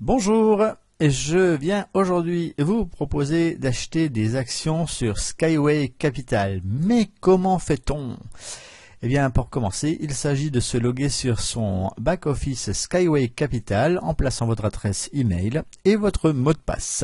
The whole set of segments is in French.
Bonjour, je viens aujourd'hui vous proposer d'acheter des actions sur Skyway Capital. Mais comment fait-on? Eh bien, pour commencer, il s'agit de se loguer sur son back-office Skyway Capital en plaçant votre adresse email et votre mot de passe.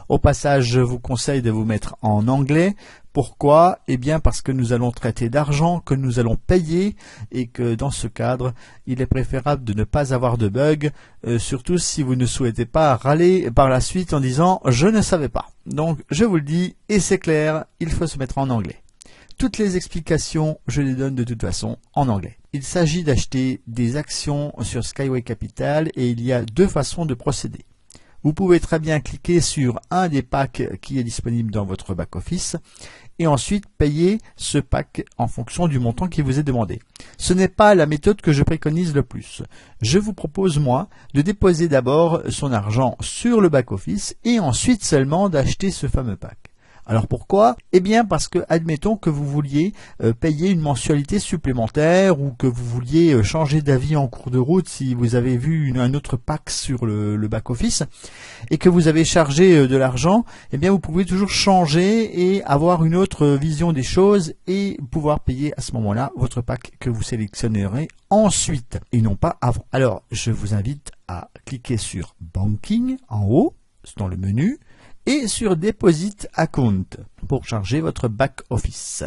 Au passage, je vous conseille de vous mettre en anglais. Pourquoi? Eh bien, parce que nous allons traiter d'argent que nous allons payer et que dans ce cadre, il est préférable de ne pas avoir de bug, surtout si vous ne souhaitez pas râler par la suite en disant « je ne savais pas ». Donc, je vous le dis, et c'est clair, il faut se mettre en anglais. Toutes les explications, je les donne de toute façon en anglais. Il s'agit d'acheter des actions sur Skyway Capital et il y a deux façons de procéder. Vous pouvez très bien cliquer sur un des packs qui est disponible dans votre back-office et ensuite payer ce pack en fonction du montant qui vous est demandé. Ce n'est pas la méthode que je préconise le plus. Je vous propose, moi, de déposer d'abord son argent sur le back-office et ensuite seulement d'acheter ce fameux pack. Alors pourquoi? Eh bien parce que, admettons que vous vouliez payer une mensualité supplémentaire ou que vous vouliez changer d'avis en cours de route si vous avez vu un autre pack sur le back-office et que vous avez chargé de l'argent, eh bien vous pouvez toujours changer et avoir une autre vision des choses et pouvoir payer à ce moment-là votre pack que vous sélectionnerez ensuite et non pas avant. Alors je vous invite à cliquer sur Banking en haut dans le menu et sur Deposit Account pour charger votre back-office.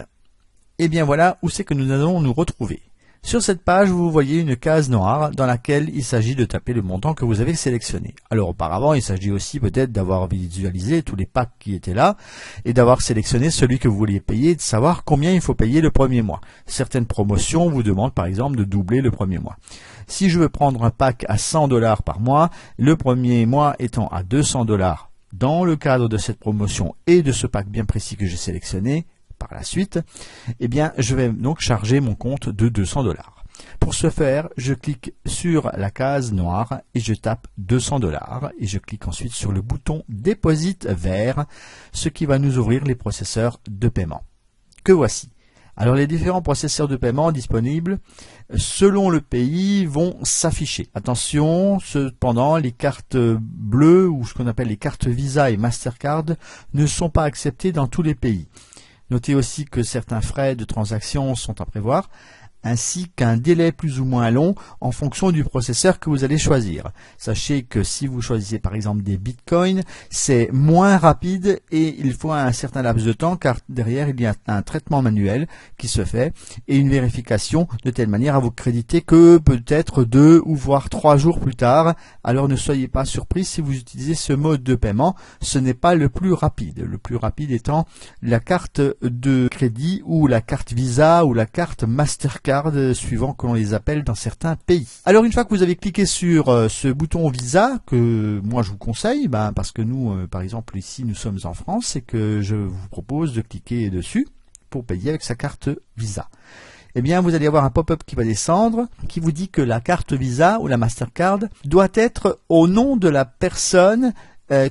Et bien voilà où c'est que nous allons nous retrouver. Sur cette page, vous voyez une case noire dans laquelle il s'agit de taper le montant que vous avez sélectionné. Alors auparavant, il s'agit aussi peut-être d'avoir visualisé tous les packs qui étaient là et d'avoir sélectionné celui que vous vouliez payer et de savoir combien il faut payer le premier mois. Certaines promotions vous demandent par exemple de doubler le premier mois. Si je veux prendre un pack à 100 $ par mois, le premier mois étant à 200 $ dans le cadre de cette promotion et de ce pack bien précis que j'ai sélectionné par la suite, eh bien, je vais donc charger mon compte de 200 $. Pour ce faire, je clique sur la case noire et je tape 200 $ et je clique ensuite sur le bouton Deposit vert, ce qui va nous ouvrir les processeurs de paiement. Que voici. Alors les différents processeurs de paiement disponibles selon le pays vont s'afficher. Attention, cependant, les cartes bleues ou ce qu'on appelle les cartes Visa et Mastercard ne sont pas acceptées dans tous les pays. Notez aussi que certains frais de transaction sont à prévoir, ainsi qu'un délai plus ou moins long en fonction du processeur que vous allez choisir. Sachez que si vous choisissez par exemple des bitcoins, c'est moins rapide et il faut un certain laps de temps car derrière il y a un traitement manuel qui se fait et une vérification de telle manière à vous créditer que peut-être 2 ou voire 3 jours plus tard. Alors ne soyez pas surpris si vous utilisez ce mode de paiement, ce n'est pas le plus rapide. Le plus rapide étant la carte de crédit ou la carte Visa ou la carte Mastercard suivant que l'on les appelle dans certains pays. Alors une fois que vous avez cliqué sur ce bouton Visa, que moi je vous conseille, parce que nous, par exemple ici nous sommes en France et que je vous propose de cliquer dessus pour payer avec sa carte Visa. Eh bien vous allez avoir un pop-up qui va descendre, qui vous dit que la carte Visa ou la Mastercard doit être au nom de la personne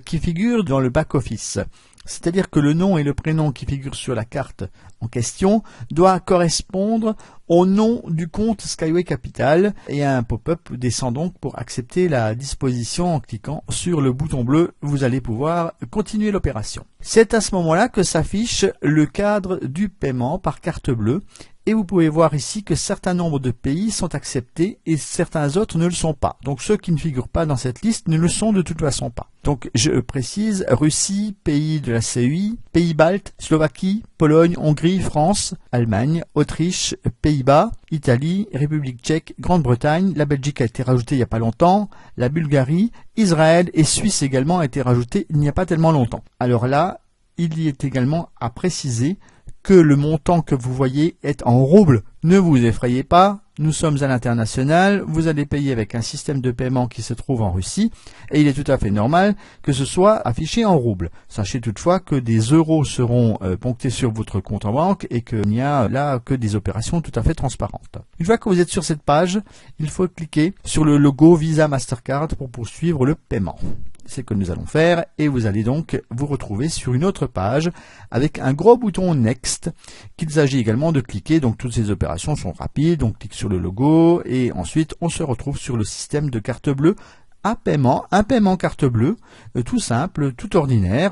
qui figure dans le back-office. C'est-à-dire que le nom et le prénom qui figurent sur la carte en question doit correspondre au nom du compte Skyway Capital et un pop-up descend donc pour accepter la disposition en cliquant sur le bouton bleu. Vous allez pouvoir continuer l'opération. C'est à ce moment-là que s'affiche le cadre du paiement par carte bleue. Et vous pouvez voir ici que certains nombres de pays sont acceptés et certains autres ne le sont pas. Donc ceux qui ne figurent pas dans cette liste ne le sont de toute façon pas. Donc je précise, Russie, pays de la CEI, pays baltes, Slovaquie, Pologne, Hongrie, France, Allemagne, Autriche, Pays-Bas, Italie, République tchèque, Grande-Bretagne, la Belgique a été rajoutée il n'y a pas longtemps, la Bulgarie, Israël et Suisse également a été rajoutée il n'y a pas tellement longtemps. Alors là, il y est également à préciser que le montant que vous voyez est en roubles. Ne vous effrayez pas, nous sommes à l'international, vous allez payer avec un système de paiement qui se trouve en Russie et il est tout à fait normal que ce soit affiché en roubles. Sachez toutefois que des euros seront ponctés sur votre compte en banque et qu'il n'y a là que des opérations tout à fait transparentes. Une fois que vous êtes sur cette page, il faut cliquer sur le logo Visa Mastercard pour poursuivre le paiement. C'est ce que nous allons faire et vous allez donc vous retrouver sur une autre page avec un gros bouton Next qu'il s'agit également de cliquer. Donc toutes ces opérations sont rapides, on clique sur le logo et ensuite on se retrouve sur le système de carte bleue à paiement, un paiement carte bleue, tout simple, tout ordinaire,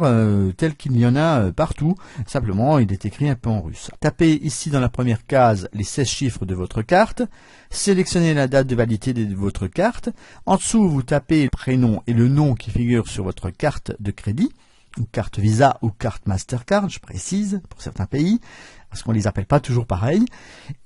tel qu'il y en a partout. Simplement, il est écrit un peu en russe. Tapez ici dans la première case les 16 chiffres de votre carte. Sélectionnez la date de validité de votre carte. En dessous, vous tapez le prénom et le nom qui figure sur votre carte de crédit, ou carte Visa ou carte Mastercard, je précise, pour certains pays, parce qu'on ne les appelle pas toujours pareil.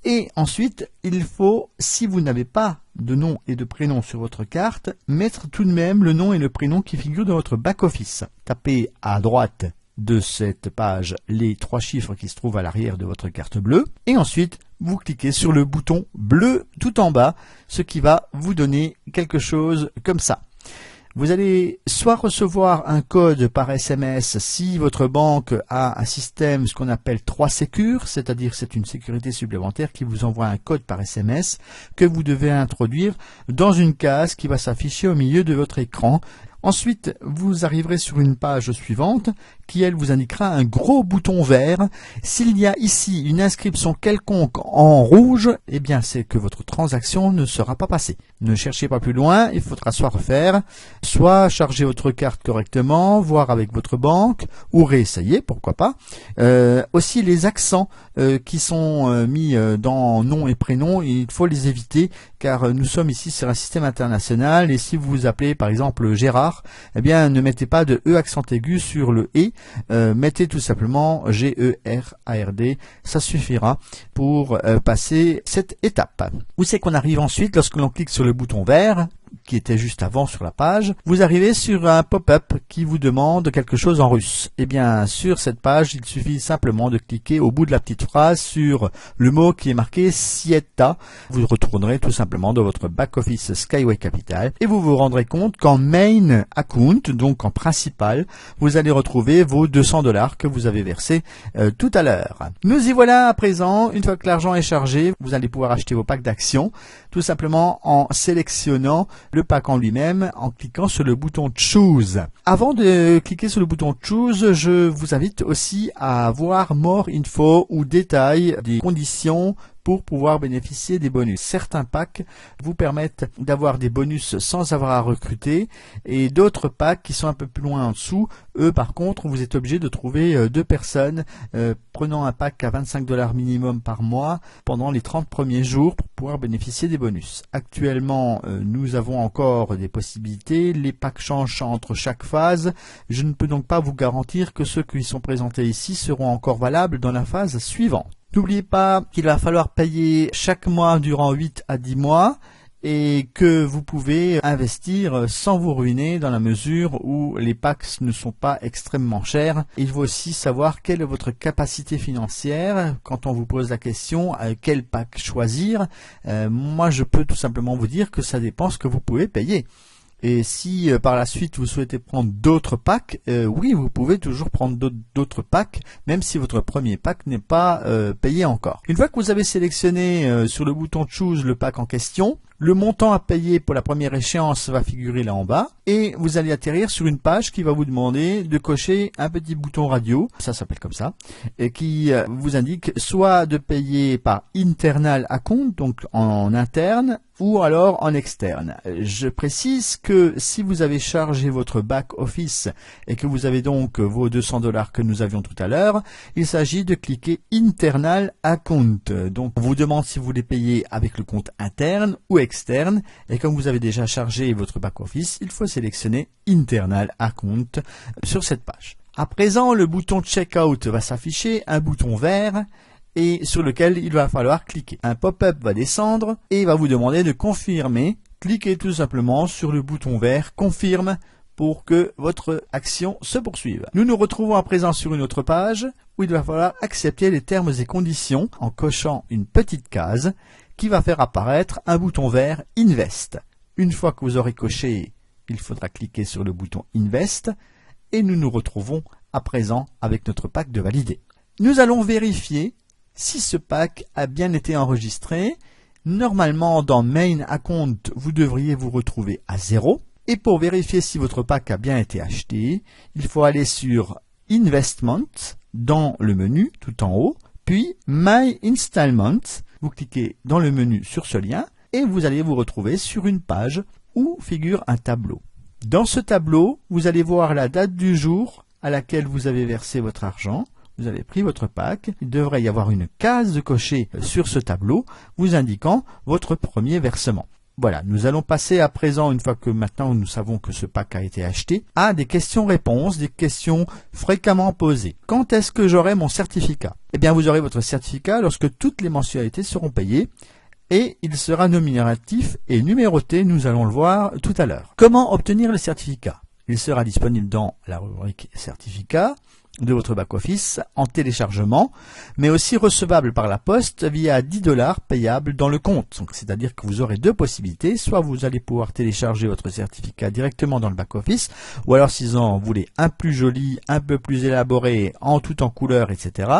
Et ensuite, il faut, si vous n'avez pas de nom et de prénom sur votre carte, mettre tout de même le nom et le prénom qui figurent dans votre back-office. Tapez à droite de cette page les 3 chiffres qui se trouvent à l'arrière de votre carte bleue, et ensuite, vous cliquez sur le bouton bleu tout en bas, ce qui va vous donner quelque chose comme ça. Vous allez soit recevoir un code par SMS si votre banque a un système, ce qu'on appelle 3 Secure, c'est-à-dire c'est une sécurité supplémentaire qui vous envoie un code par SMS que vous devez introduire dans une case qui va s'afficher au milieu de votre écran. Ensuite, vous arriverez sur une page suivante qui, elle, vous indiquera un gros bouton vert. S'il y a ici une inscription quelconque en rouge, eh bien, c'est que votre transaction ne sera pas passée. Ne cherchez pas plus loin, il faudra soit refaire, soit charger votre carte correctement, voir avec votre banque, ou réessayer, pourquoi pas. Aussi, les accents qui sont mis dans nom et prénom, il faut les éviter, car nous sommes ici sur un système international, et si vous vous appelez, par exemple, Gérard, eh bien, ne mettez pas de E accent aigu sur le E, mettez tout simplement G-E-R-A-R-D, ça suffira pour passer cette étape. Où c'est qu'on arrive ensuite lorsque l'on clique sur le bouton vert, qui était juste avant sur la page, vous arrivez sur un pop-up qui vous demande quelque chose en russe. Eh bien, sur cette page, il suffit simplement de cliquer au bout de la petite phrase sur le mot qui est marqué Sieta. Vous retournerez tout simplement dans votre back-office Skyway Capital et vous vous rendrez compte qu'en main account, donc en principal, vous allez retrouver vos 200 $ que vous avez versés tout à l'heure. Nous y voilà à présent. Une fois que l'argent est chargé, vous allez pouvoir acheter vos packs d'actions, tout simplement en sélectionnant le pack en lui-même en cliquant sur le bouton Choose. Avant de cliquer sur le bouton Choose, je vous invite aussi à voir More Info ou détails des conditions pour pouvoir bénéficier des bonus. Certains packs vous permettent d'avoir des bonus sans avoir à recruter et d'autres packs qui sont un peu plus loin en dessous, eux par contre vous êtes obligé de trouver 2 personnes prenant un pack à 25 $ minimum par mois pendant les 30 premiers jours pour pouvoir bénéficier des bonus. Actuellement nous avons encore des possibilités, les packs changent entre chaque phase, je ne peux donc pas vous garantir que ceux qui sont présentés ici seront encore valables dans la phase suivante. N'oubliez pas qu'il va falloir payer chaque mois durant 8 à 10 mois et que vous pouvez investir sans vous ruiner dans la mesure où les packs ne sont pas extrêmement chers. Il faut aussi savoir quelle est votre capacité financière quand on vous pose la question quel pack choisir. Moi je peux tout simplement vous dire que ça dépend ce que vous pouvez payer. Et si par la suite vous souhaitez prendre d'autres packs, oui, vous pouvez toujours prendre d'autres packs, même si votre premier pack n'est pas payé encore. Une fois que vous avez sélectionné sur le bouton Choose le pack en question, le montant à payer pour la première échéance va figurer là en bas et vous allez atterrir sur une page qui va vous demander de cocher un petit bouton radio, ça s'appelle comme ça, et qui vous indique soit de payer par internal account, donc en interne, ou alors en externe. Je précise que si vous avez chargé votre back office et que vous avez donc vos 200 $ que nous avions tout à l'heure, il s'agit de cliquer internal account. Donc on vous demande si vous voulez payer avec le compte interne ou externe, et comme vous avez déjà chargé votre back office, il faut sélectionner internal account sur cette page. À présent, le bouton checkout va s'afficher, un bouton vert, et sur lequel il va falloir cliquer. Un pop-up va descendre et va vous demander de confirmer. Cliquez tout simplement sur le bouton vert confirme pour que votre action se poursuive. Nous nous retrouvons à présent sur une autre page où il va falloir accepter les termes et conditions en cochant une petite case qui va faire apparaître un bouton vert Invest. Une fois que vous aurez coché, il faudra cliquer sur le bouton Invest et nous nous retrouvons à présent avec notre pack de validé. Nous allons vérifier si ce pack a bien été enregistré. Normalement, dans Main Account, vous devriez vous retrouver à 0. Et pour vérifier si votre pack a bien été acheté, il faut aller sur Investment, dans le menu, tout en haut, puis My Installment. Vous cliquez dans le menu sur ce lien et vous allez vous retrouver sur une page où figure un tableau. Dans ce tableau, vous allez voir la date du jour à laquelle vous avez versé votre argent. Vous avez pris votre pack. Il devrait y avoir une case de cocher sur ce tableau vous indiquant votre premier versement. Voilà, nous allons passer à présent, une fois que maintenant nous savons que ce pack a été acheté, à des questions-réponses, des questions fréquemment posées. Quand est-ce que j'aurai mon certificat? Eh bien, vous aurez votre certificat lorsque toutes les mensualités seront payées et il sera nominatif et numéroté, nous allons le voir tout à l'heure. Comment obtenir le certificat? Il sera disponible dans la rubrique certificat de votre back-office en téléchargement, mais aussi recevable par la poste via 10 $ payables dans le compte. C'est-à-dire que vous aurez deux possibilités, soit vous allez pouvoir télécharger votre certificat directement dans le back-office, ou alors si vous en voulez un plus joli, un peu plus élaboré, en tout en couleur, etc.,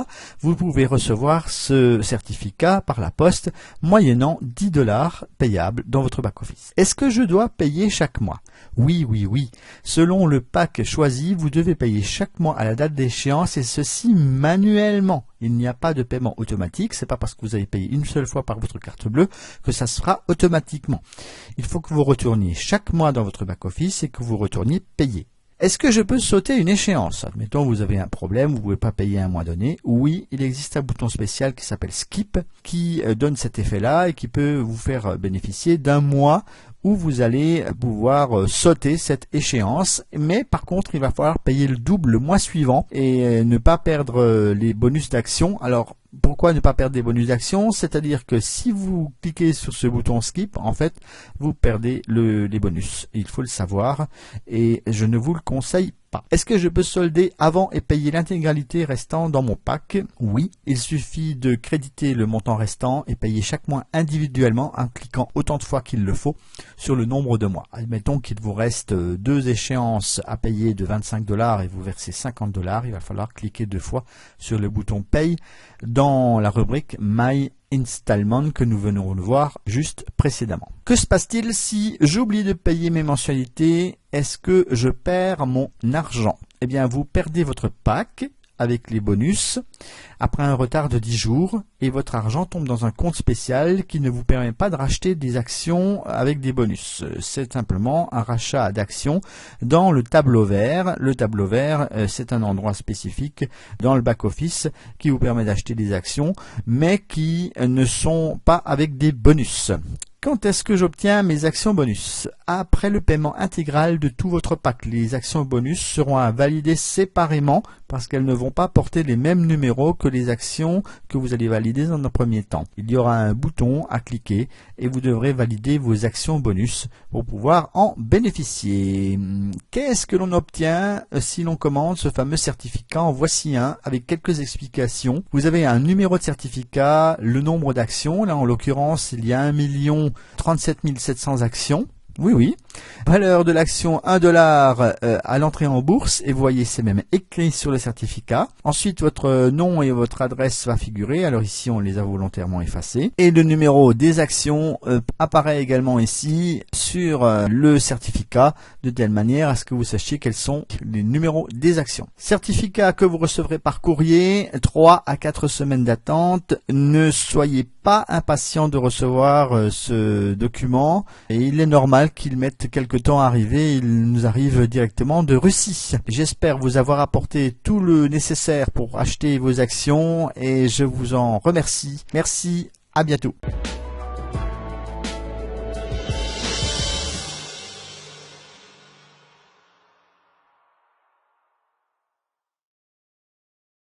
vous pouvez recevoir ce certificat par la poste, moyennant 10 $ payables dans votre back-office. Est-ce que je dois payer chaque mois? Oui, oui, oui. Selon le pack choisi, vous devez payer chaque mois à la date d'échéance et ceci manuellement. Il n'y a pas de paiement automatique. C'est pas parce que vous avez payé une seule fois par votre carte bleue que ça se fera automatiquement. Il faut que vous retourniez chaque mois dans votre back-office et que vous retourniez payer. Est-ce que je peux sauter une échéance? Admettons, vous avez un problème, vous ne pouvez pas payer un mois donné. Oui, il existe un bouton spécial qui s'appelle Skip, qui donne cet effet-là et qui peut vous faire bénéficier d'un mois où vous allez pouvoir sauter cette échéance. Mais par contre, il va falloir payer le double le mois suivant et ne pas perdre les bonus d'action. Alors, pourquoi ne pas perdre des bonus d'action? C'est-à-dire que si vous cliquez sur ce bouton Skip, en fait, vous perdez les bonus. Il faut le savoir et je ne vous le conseille pas. Est-ce que je peux solder avant et payer l'intégralité restant dans mon pack? Oui, il suffit de créditer le montant restant et payer chaque mois individuellement en cliquant autant de fois qu'il le faut sur le nombre de mois. Admettons qu'il vous reste deux échéances à payer de 25 $ et vous versez 50 $. Il va falloir cliquer deux fois sur le bouton Paye dans la rubrique My Installment que nous venons de voir juste précédemment. Que se passe-t-il si j'oublie de payer mes mensualités? Est-ce que je perds mon argent? Eh bien, vous perdez votre pack avec les bonus après un retard de 10 jours et votre argent tombe dans un compte spécial qui ne vous permet pas de racheter des actions avec des bonus. C'est simplement un rachat d'actions dans le tableau vert. Le tableau vert, c'est un endroit spécifique dans le back-office qui vous permet d'acheter des actions mais qui ne sont pas avec des bonus. Quand est-ce que j'obtiens mes actions bonus? Après le paiement intégral de tout votre pack. Les actions bonus seront à valider séparément parce qu'elles ne vont pas porter les mêmes numéros que les actions que vous allez valider dans un premier temps. Il y aura un bouton à cliquer et vous devrez valider vos actions bonus pour pouvoir en bénéficier. Qu'est-ce que l'on obtient si l'on commande ce fameux certificat? En voici un avec quelques explications. Vous avez un numéro de certificat, le nombre d'actions. Là, en l'occurrence, il y a 1 37 700 actions. Oui, oui. Valeur de l'action 1 $ à l'entrée en bourse et vous voyez c'est même écrit sur le certificat. Ensuite votre nom et votre adresse va figurer. Alors ici on les a volontairement effacés. Et le numéro des actions apparaît également ici sur le certificat de telle manière à ce que vous sachiez quels sont les numéros des actions. Certificat que vous recevrez par courrier, 3 à 4 semaines d'attente. Ne soyez pas impatient de recevoir ce document et il est normal qu'il mette quelque temps à arriver, il nous arrive directement de Russie. J'espère vous avoir apporté tout le nécessaire pour acheter vos actions et je vous en remercie. Merci, à bientôt.